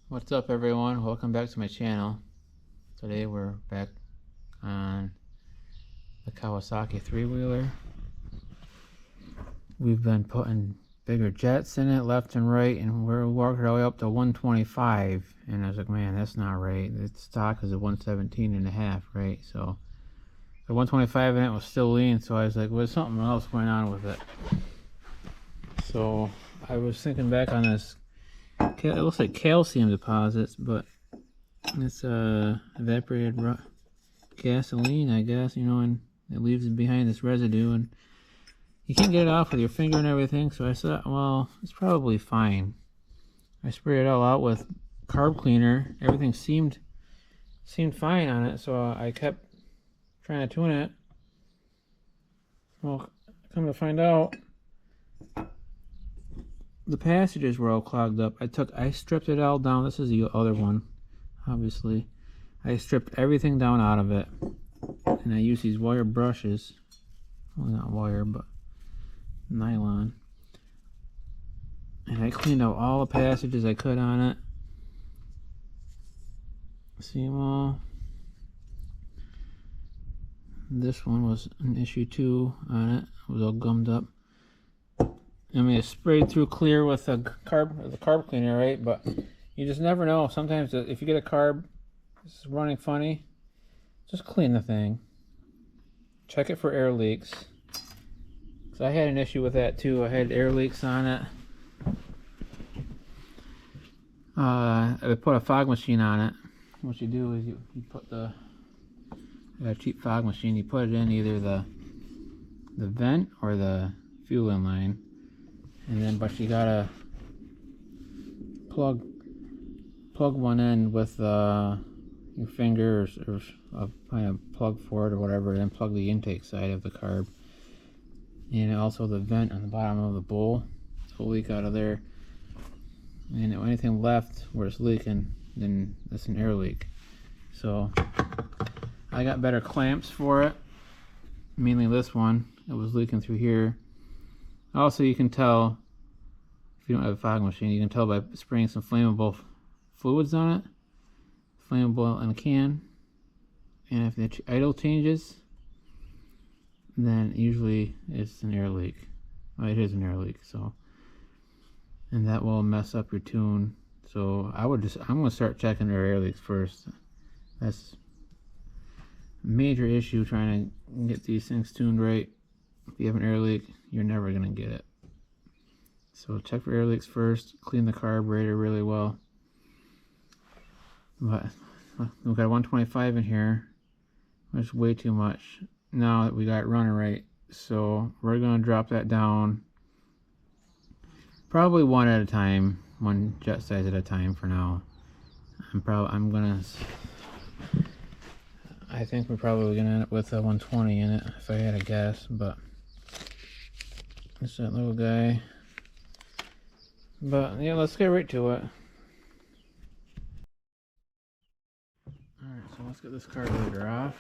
What's up, everyone? Welcome back to my channel. Today we're back on the Kawasaki three-wheeler. We've been putting bigger jets in it left and right, and we're working our way up to 125. And I was like, man, that's not right. Its stock is a 117.5, right? So the 125 in it was still lean, so I was like, well, there's something else going on with it. So I was thinking back on this. It looks like calcium deposits, but it's evaporated gasoline, I guess, and it leaves behind this residue, and you can't get it off with your finger and everything. So I thought, well, it's probably fine. I sprayed it all out with carb cleaner. Everything seemed fine on it, so I kept trying to tune it. Well, come to find out, the passages were all clogged up. I stripped it all down. This is the other one, obviously. I stripped everything down out of it, and I used these wire brushes. Well, not wire, but nylon. And I cleaned out all the passages I could on it. See them all. This one was an issue too on it. It was all gummed up. I mean, it's sprayed through clear with the carb cleaner, right? But you just never know. Sometimes if you get a carb it's running funny, just clean the thing. Check it for air leaks. So I had an issue with that too. I had air leaks on it. I put a fog machine on it. What you do is you put a cheap fog machine. You put it in either the vent or the fuel line. And then, but you gotta plug one end with your finger or a kind of plug for it or whatever, and then plug the intake side of the carb. And also the vent on the bottom of the bowl will leak out of there. And if anything left where it's leaking, then that's an air leak. So I got better clamps for it. Mainly this one. It was leaking through here. Also, you can tell, if you don't have a fog machine, you can tell by spraying some flammable fluids on it. Flammable in a can. And if the idle changes, then usually it's an air leak. Well, it is an air leak, so. And that will mess up your tune. So I'm going to start checking our air leaks first. That's a major issue, trying to get these things tuned right. If you have an air leak, you're never going to get it. So check for air leaks first. Clean the carburetor really well. But we've got 125 in here. That's way too much. Now that we got it running right, so we're going to drop that down. Probably one at a time, one jet size at a time for now. I think we're probably gonna end up with a 120 in it if I had a guess, but it's that little guy. But yeah, let's get right to it. Alright, so let's get this carburetor off.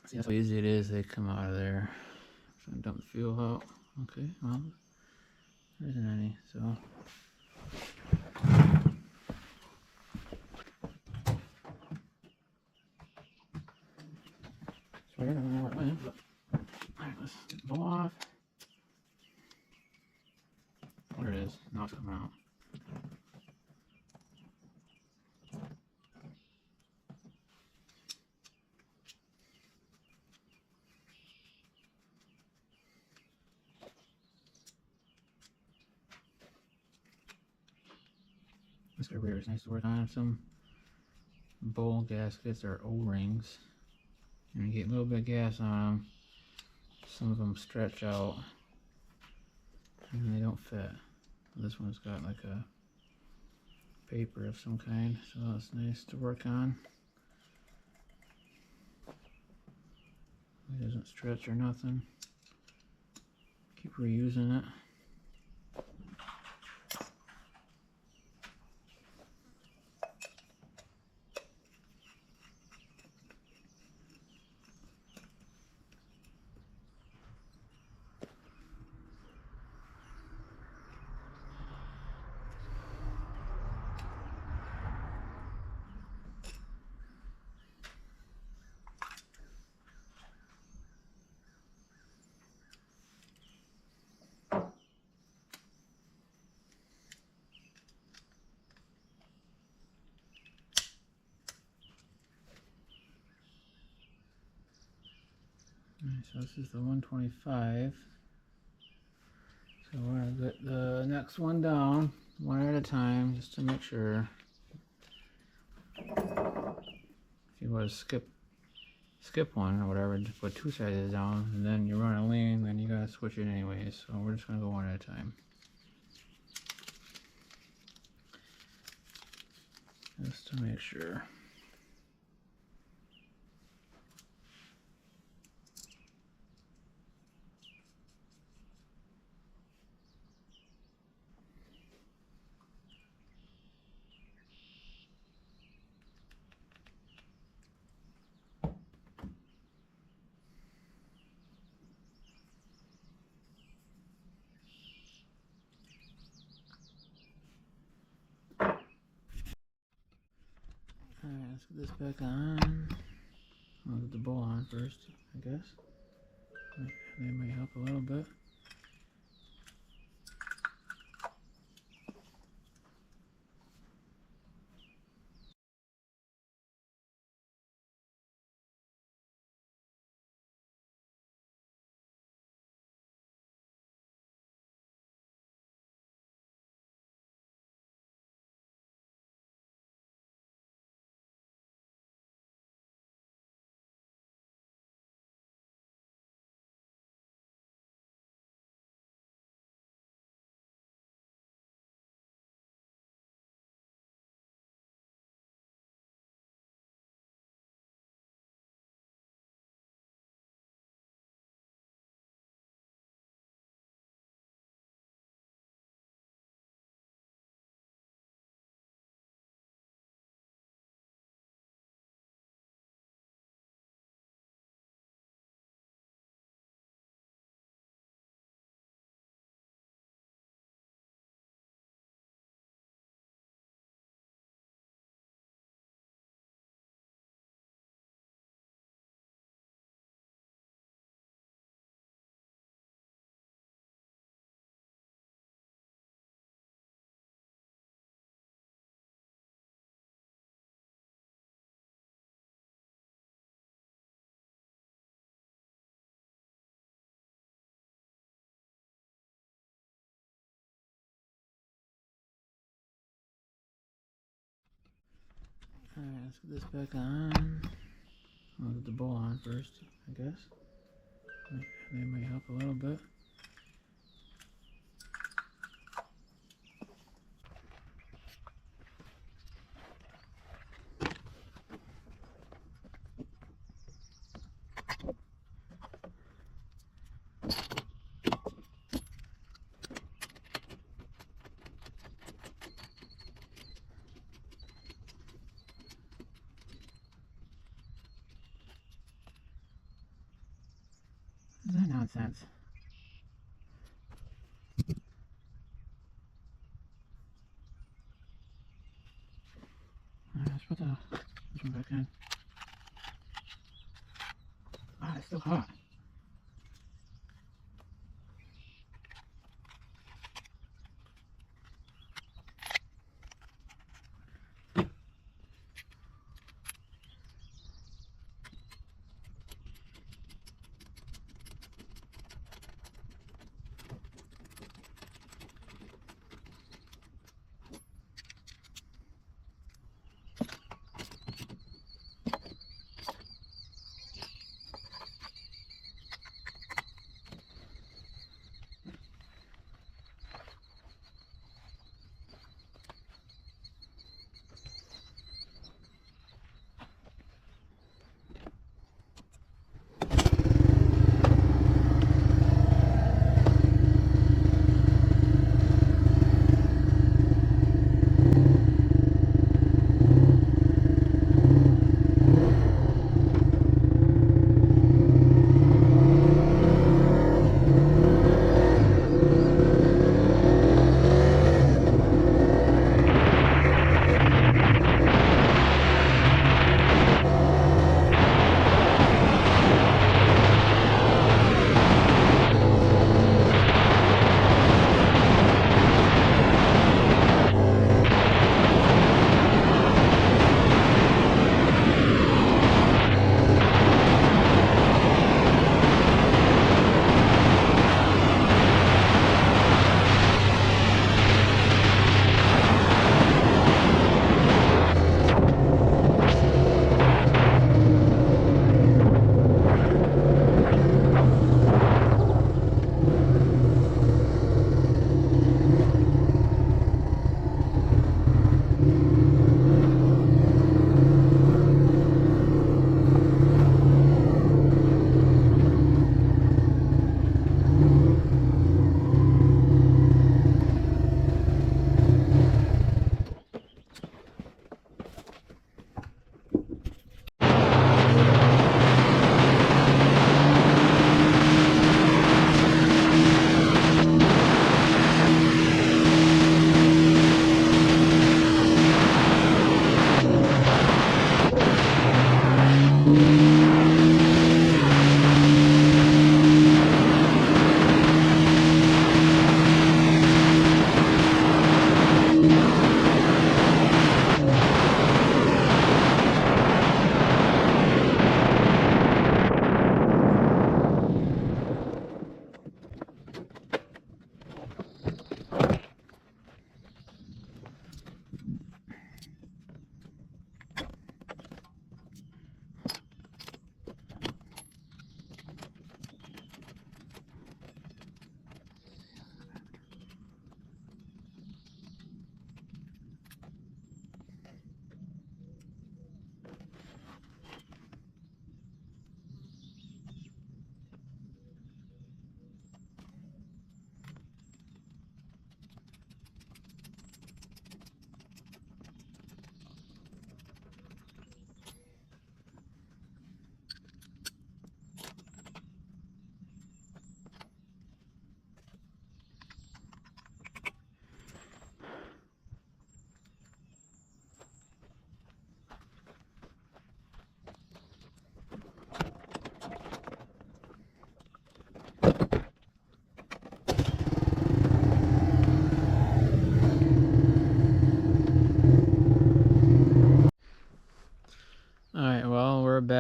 See how easy it is, they come out of there. So I dump the fuel out. Okay, well, there isn't any, so. I don't know where it went, but alright, let's get the bowl off. There it is. Now it's coming out. This carburetor is nice to work on. Some bowl gaskets are O-rings, and you get a little bit of gas on them. Some of them stretch out and they don't fit. This one's got like a paper of some kind, so it's nice to work on. It doesn't stretch or nothing. Keep reusing it. So this is the 125. So we're going to get the next one down one at a time just to make sure. If you want to skip one or whatever, just put two sizes down, and then you run a lean, then you gotta switch it anyways. So we're just gonna go one at a time. Just to make sure. Alright, let's get this back on. I'll get the bowl on first, I guess. They might help a little bit. Alright, let's get this back on. I'll get the bowl on first, I guess. They might help a little bit. Is that nonsense? Alright, let's put this one back in. Ah, it's still hot.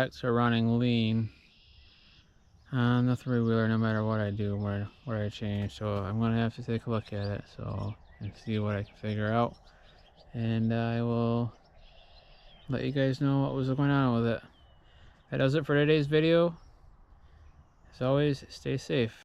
back to running lean on the three-wheeler no matter what I do, what I change. So I'm gonna have to take a look at it and see what I can figure out, and I will let you guys know what was going on with it. That does it for today's video. As always, stay safe.